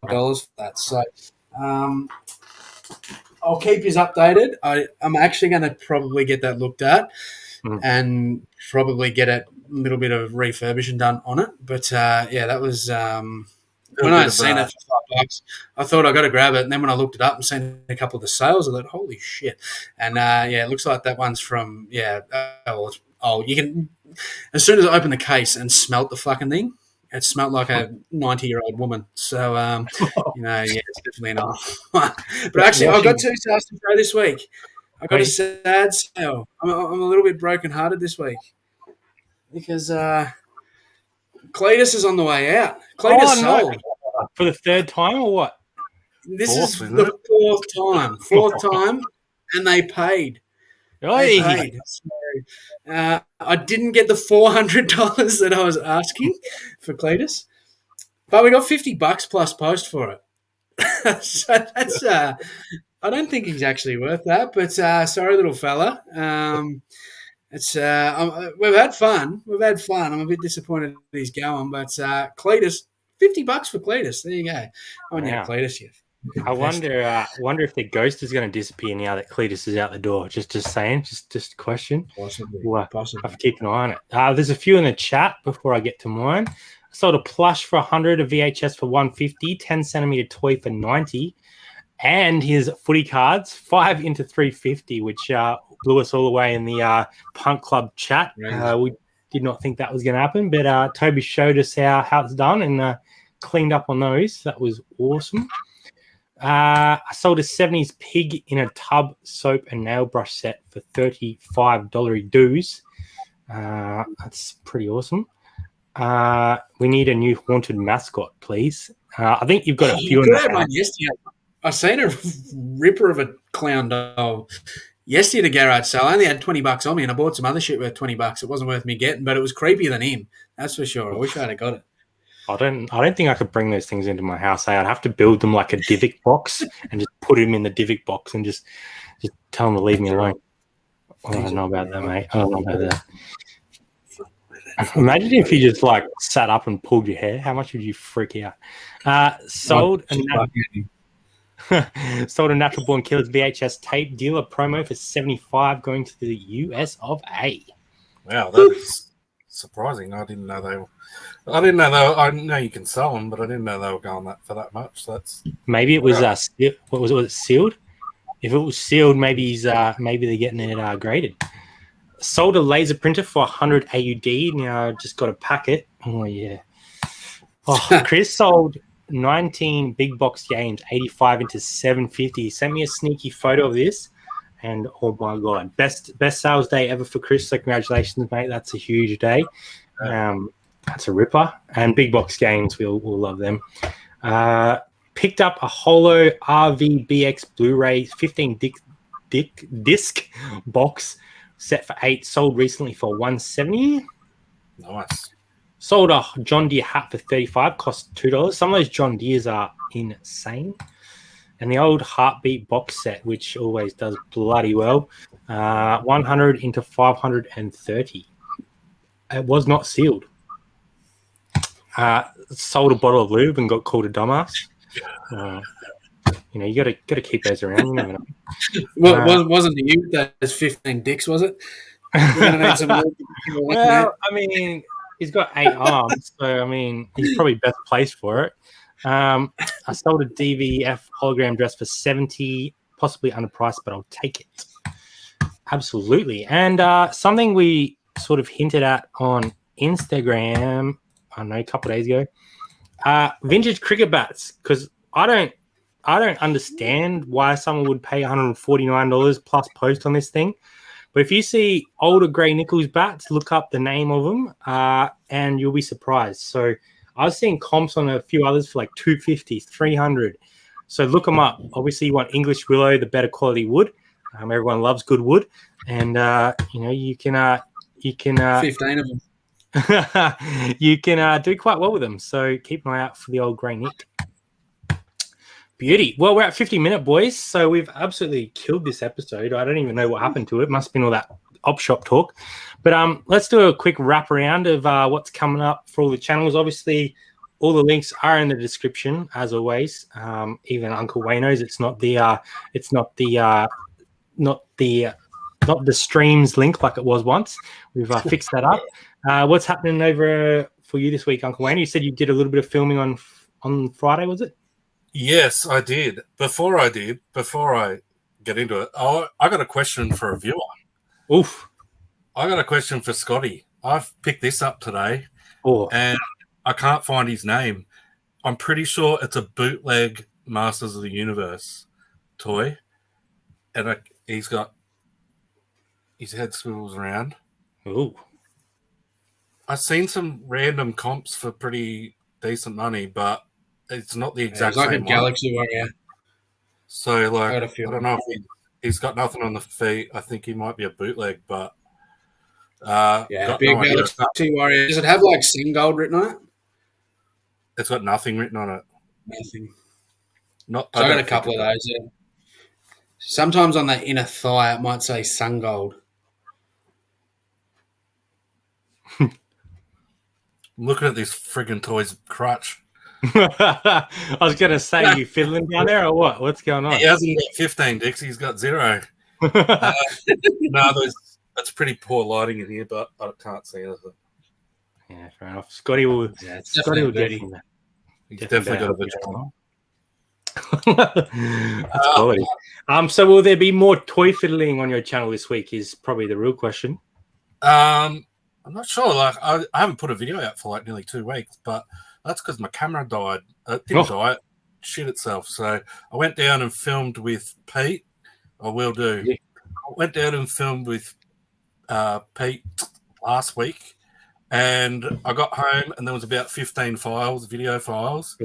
that. So I'll keep you updated. I'm actually going to probably get that looked at and probably get a little bit of refurbishing done on it. But that was when I had seen it for $5, I thought I got to grab it. And then when I looked it up and seen a couple of the sales, I thought, holy shit! And it looks like that one's from it's old. You can, as soon as I opened the case and smelt the fucking thing, it smelled like a 90-year-old woman. So, it's definitely an old one. But actually, I've got 2 sales to go this week. I got a sad sale. I'm a little bit brokenhearted this week because Cletus is on the way out. Cletus sold. For the 3rd time or what? This is the 4th time, and they paid. They paid. So, I didn't get the $400 that I was asking for Cletus, but we got $50 plus post for it. So that's I don't think he's actually worth that, but sorry, little fella. It's we've had fun. I'm a bit disappointed that he's going, but Cletus, $50 for Cletus. There you go. I haven't had Cletus yet. I wonder if the ghost is going to disappear now that Cletus is out the door. Just saying, just a question. Possibly. I have to keep an eye on it. There's a few in the chat before I get to mine. I sold a plush for 100, a VHS for 150, 10 centimeter toy for 90, and his footy cards 5 into 350, which blew us all away in the Punk Club chat. We did not think that was going to happen, but Toby showed us how it's done and cleaned up on those. That was awesome. I sold a 70s pig in a tub soap and nail brush set for $35 dues. That's pretty awesome. We need a new haunted mascot, please. I think you've got a few in that. I seen a ripper of a clown doll yesterday at a garage sale. I only had $20 on me, and I bought some other shit worth $20. It wasn't worth me getting, but it was creepier than him. That's for sure. I wish I'd have got it. I don't think I could bring those things into my house. I'd have to build them like a Divic box and just put them in the Divic box and just tell them to leave me alone. I don't know about that, mate. I don't know about that. Imagine if you just sat up and pulled your hair. How much would you freak out? Sold a Natural Born Killers VHS tape dealer promo for $75 going to the US of A. Wow, that is surprising. I didn't know they were. I know you can sell them, but I didn't know they were going for that much. That's maybe it was what was it sealed? If it was sealed, maybe maybe they're getting it graded. Sold a laser printer for 100 AUD. Now just got a packet. Oh yeah. Oh, Chris sold 19 big box games, 85 into 750. He sent me a sneaky photo of this, and oh my god, best sales day ever for Chris. So congratulations, mate. That's a huge day. That's a ripper. And big box games, we'll love them. Picked up a Holo RVBX Blu-ray 15 disc box set for 8. Sold recently for $170. Nice. Sold a John Deere hat for $35. Cost $2. Some of those John Deeres are insane. And the old Heartbeat box set, which always does bloody well, 100 into 530. It was not sealed. Sold a bottle of lube and got called a dumbass. You got to keep those around. You never know. Wasn't the you those 15 dicks? Was it? Well, I mean, he's got 8 arms, so I mean, he's probably best placed for it. I sold a DVF hologram dress for $70, possibly underpriced, but I'll take it. Absolutely. And something we sort of hinted at on Instagram, I don't know, a couple of days ago, vintage cricket bats, because I don't understand why someone would pay $149 plus post on this thing. But if you see older Grey Nichols bats, look up the name of them, and you'll be surprised. So I was seeing comps on a few others for like $250, $300. So look them up. Obviously, you want English willow, the better quality wood. Everyone loves good wood, and you can 15 of them. you can do quite well with them. So keep an eye out for the old Grey Nick. Beauty. Well, we're at 50-minute, boys, so we've absolutely killed this episode. I don't even know what happened to it. Must have been all that op shop talk. But let's do a quick wrap around of what's coming up for all the channels. Obviously, all the links are in the description, as always. Even Uncle Wayno's. It's not the streams link like it was once. We've fixed that up. What's happening over for you this week, Uncle Wayne? You said you did a little bit of filming on Friday, was it? Yes, I did. Before I get into it, I got a question for a viewer. Oof. I got a question for Scotty. I've picked this up today, and I can't find his name. I'm pretty sure it's a bootleg Masters of the Universe toy, and he's got his head swivels around. Ooh. I've seen some random comps for pretty decent money, but it's not the exact same. It's like a Galaxy Warrior. So, like, I don't know if he's got nothing on the feet. I think he might be a bootleg, but big Galaxy Warrior. Does it have like Sing Gold written on it? It's got nothing written on it. Nothing. I got a couple of those. Yeah. Sometimes on the inner thigh, it might say Sun Gold. I'm looking at this friggin' toy's crutch. I was going to say, you fiddling down there or what? What's going on? He hasn't got 15, Dix. He's got 0. No, that's pretty poor lighting in here, but I can't see anything. Yeah, fair enough. Scotty will get him. He's definitely got a vagina. That's quality. So will there be more toy fiddling on your channel this week is probably the real question. I'm not sure. Like, I haven't put a video out for like nearly 2 weeks, but that's because my camera died. It didn't die. It shit itself. So I went down and filmed with Pete. I will do. Yeah. I went down and filmed with Pete last week, and I got home and there was about 15 video files,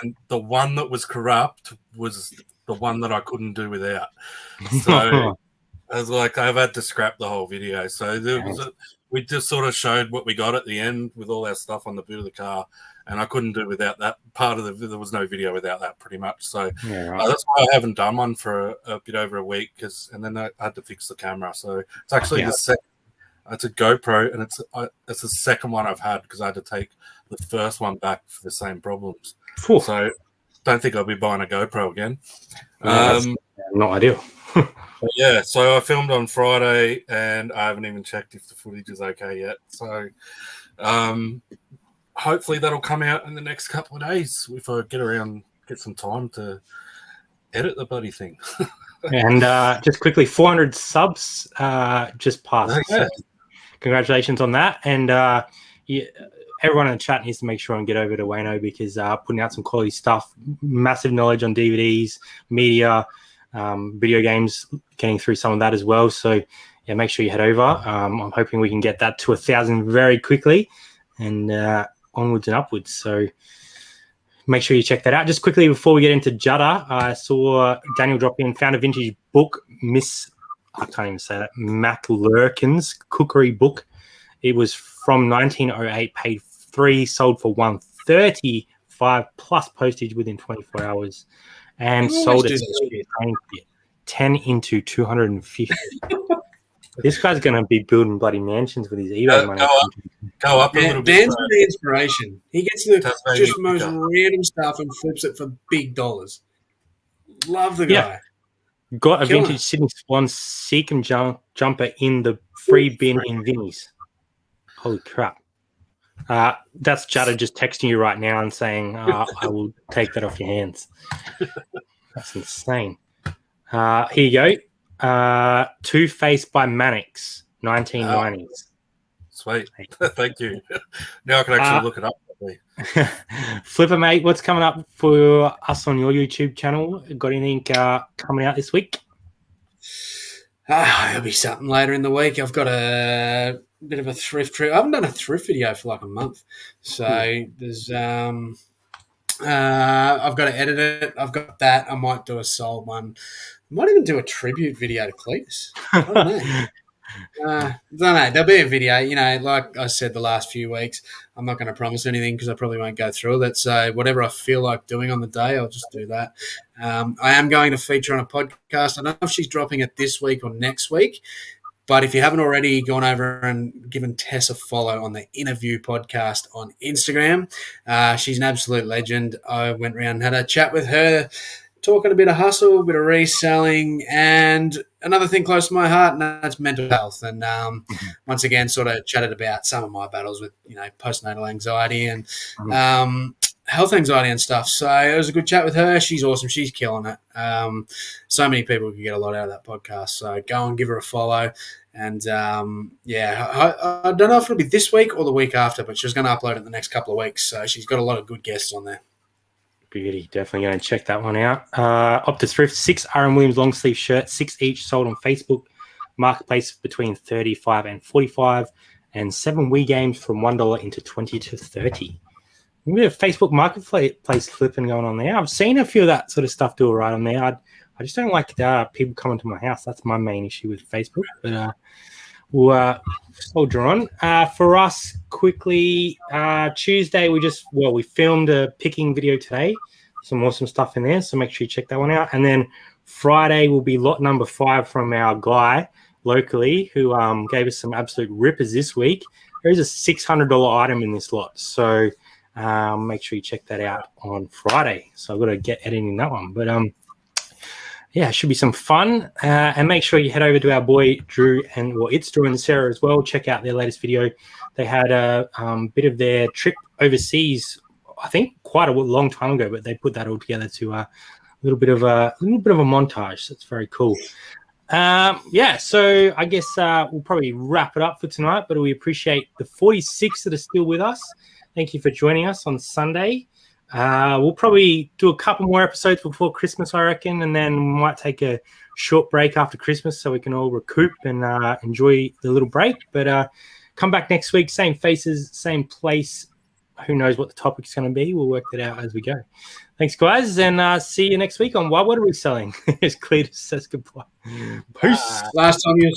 and the one that was corrupt was the one that I couldn't do without. So I was like, I've had to scrap the whole video. So we just sort of showed what we got at the end with all our stuff on the boot of the car, and I couldn't do without that part of there was no video without that pretty much. So that's why I haven't done one for a bit over a week, and then I had to fix the camera. So it's actually the second. It's a GoPro, and it's the second one I've had because I had to take the first one back for the same problems. So don't think I'll be buying a GoPro again. Not ideal. Yeah, so I filmed on Friday, and I haven't even checked if the footage is okay yet. So hopefully that'll come out in the next couple of days if I get some time to edit the bloody thing. And just quickly, 400 subs just passed. Okay. So congratulations on that. And everyone in the chat needs to make sure and get over to Wayno because putting out some quality stuff, massive knowledge on DVDs, media, video games, getting through some of that as well. So yeah, make sure you head over. I'm hoping we can get that to 1,000 very quickly and onwards and upwards. So make sure you check that out. Just quickly before we get into Judder, I saw Daniel drop in, found a vintage book, I can't even say that, McLurkin's Cookery Book. It was from 1908, paid $3, sold for $135 plus postage within 24 hours, and sold at 10 into 250. This guy's going to be building bloody mansions with his eBay money. Go up a little bit. Dan's the inspiration. He gets just most random stuff and flips it for big dollars. Love the guy. Yeah. Got a vintage Sydney Swan Seacom jumper in the free bin in Vinnie's. Holy crap. That's Judder just texting you right now and saying, I will take that off your hands. That's insane. Here you go. Two-Faced by Mannix, 1990s. Sweet. Thank you. Now I can actually look it up. Flipper, mate, what's coming up for us on your YouTube channel? Got anything coming out this week? There'll be something later in the week. I've got a bit of a thrift trip. I haven't done a thrift video for like a month. So there's I've got to edit it. I've got that. I might do a sold one. I might even do a tribute video to Cletus. I don't know. Don't know. There'll be a video. You know, like I said the last few weeks, I'm not going to promise anything because I probably won't go through it. So whatever I feel like doing on the day, I'll just do that. I am going to feature on a podcast. I don't know if she's dropping it this week or next week. But if you haven't already gone over and given Tess a follow on the Interview podcast on Instagram, she's an absolute legend. I went around and had a chat with her, talking a bit of hustle, a bit of reselling, and another thing close to my heart, and that's mental health. And once again, sort of chatted about some of my battles with, you know, postnatal anxiety and health anxiety and stuff. So it was a good chat with her. She's awesome. She's killing it. So many people can get a lot out of that podcast. So go and give her a follow. And, I don't know if it'll be this week or the week after, but she's going to upload it the next couple of weeks. So she's got a lot of good guests on there. Beauty. Definitely going to check that one out. Up to Thrift, 6 R.M. Williams long sleeve shirts, 6 each sold on Facebook Marketplace between $35 and $45, and 7 Wii games from $1 into $20 to $30. A bit of Facebook Marketplace flipping going on there. I've seen a few of that sort of stuff do all right on there. I just don't like people coming to my house. That's my main issue with Facebook. But we'll soldier on. For us, quickly, Tuesday, we filmed a picking video today. Some awesome stuff in there, so make sure you check that one out. And then Friday will be lot number 5 from our guy locally who gave us some absolute rippers this week. There is a $600 item in this lot, so make sure you check that out on Friday. So I've got to get editing that one. But yeah, it should be some fun. And make sure you head over to our boy Drew it's Drew and Sarah as well. Check out their latest video. They had a bit of their trip overseas, I think quite a long time ago, but they put that all together to a little bit of a montage. So it's very cool. So I guess we'll probably wrap it up for tonight, but we appreciate the 46 that are still with us. Thank you for joining us on Sunday. We'll probably do a couple more episodes before Christmas, I reckon, and then we might take a short break after Christmas so we can all recoup and enjoy the little break. But come back next week, same faces, same place. Who knows what the topic's going to be? We'll work it out as we go. Thanks, guys, and see you next week on Wide World of Reselling. As Cletus says goodbye. Peace. Last time you